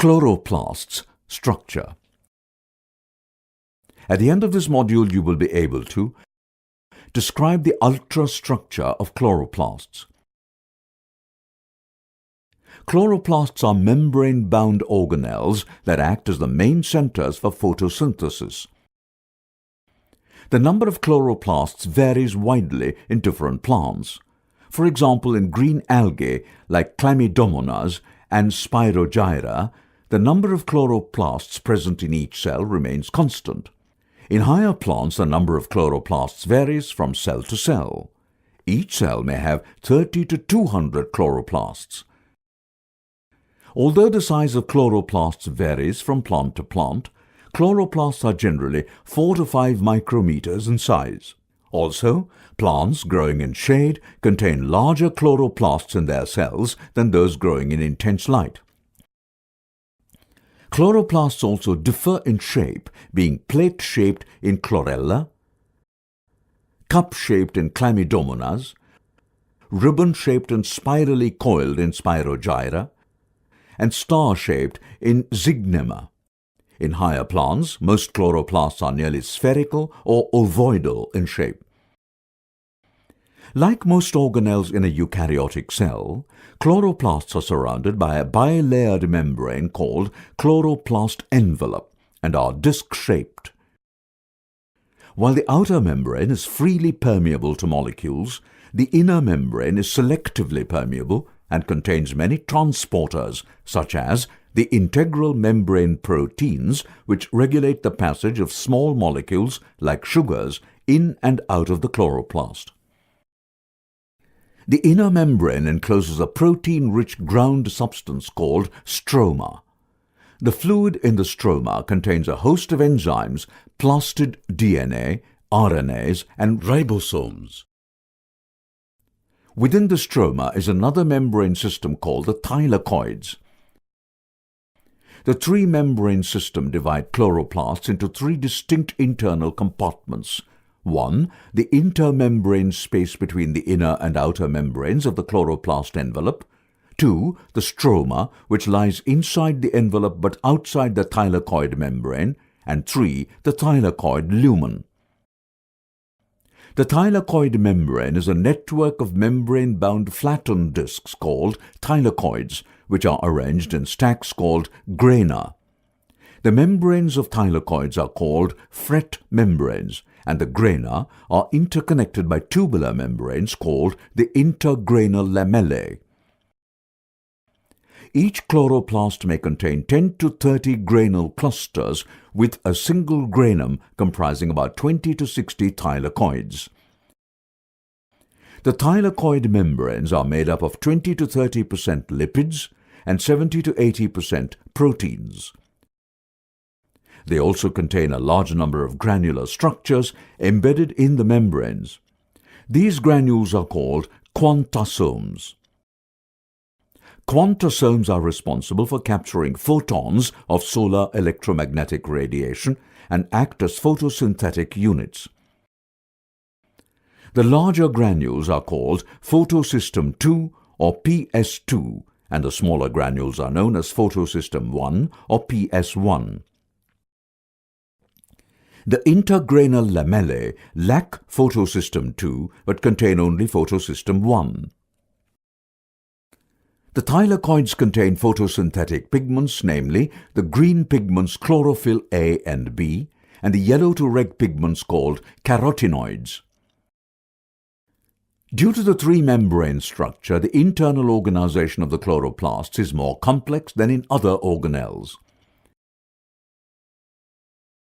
Chloroplasts structure. At the end of this module, you will be able to describe the ultrastructure of chloroplasts. Chloroplasts are membrane-bound organelles that act as the main centers for photosynthesis. The number of chloroplasts varies widely in different plants. For example, in green algae like Chlamydomonas and Spirogyra, the number of chloroplasts present in each cell remains constant. In higher plants, the number of chloroplasts varies from cell to cell. Each cell may have 30 to 200 chloroplasts. Although the size of chloroplasts varies from plant to plant, chloroplasts are generally 4 to 5 micrometers in size. Also, plants growing in shade contain larger chloroplasts in their cells than those growing in intense light. Chloroplasts also differ in shape, being plate-shaped in Chlorella, cup-shaped in Chlamydomonas, ribbon-shaped and spirally coiled in Spirogyra, and star-shaped in Zygnema. In higher plants, most chloroplasts are nearly spherical or ovoidal in shape. Like most organelles in a eukaryotic cell, chloroplasts are surrounded by a bilayered membrane called chloroplast envelope and are disc-shaped. While the outer membrane is freely permeable to molecules, the inner membrane is selectively permeable and contains many transporters, such as the integral membrane proteins, which regulate the passage of small molecules like sugars in and out of the chloroplast. The inner membrane encloses a protein-rich ground substance called stroma. The fluid in the stroma contains a host of enzymes, plastid DNA, RNAs, and ribosomes. Within the stroma is another membrane system called the thylakoids. The three-membrane system divides chloroplasts into 3 distinct internal compartments. 1. The intermembrane space between the inner and outer membranes of the chloroplast envelope. 2. The stroma, which lies inside the envelope but outside the thylakoid membrane. And 3. The thylakoid lumen. The thylakoid membrane is a network of membrane-bound flattened discs called thylakoids, which are arranged in stacks called grana. The membranes of thylakoids are called fret membranes, and the grana are interconnected by tubular membranes called the intergranal lamellae. Each chloroplast may contain 10 to 30 granal clusters with a single granum comprising about 20 to 60 thylakoids. The thylakoid membranes are made up of 20 to 30% lipids and 70 to 80% proteins. They also contain a large number of granular structures embedded in the membranes. These granules are called quantasomes. Quantasomes are responsible for capturing photons of solar electromagnetic radiation and act as photosynthetic units. The larger granules are called photosystem II or PS2, and the smaller granules are known as photosystem I or PS1. The intergranal lamellae lack photosystem II but contain only photosystem I. The thylakoids contain photosynthetic pigments, namely the green pigments chlorophyll A and B, and the yellow to red pigments called carotenoids. Due to the three-membrane structure, the internal organization of the chloroplasts is more complex than in other organelles.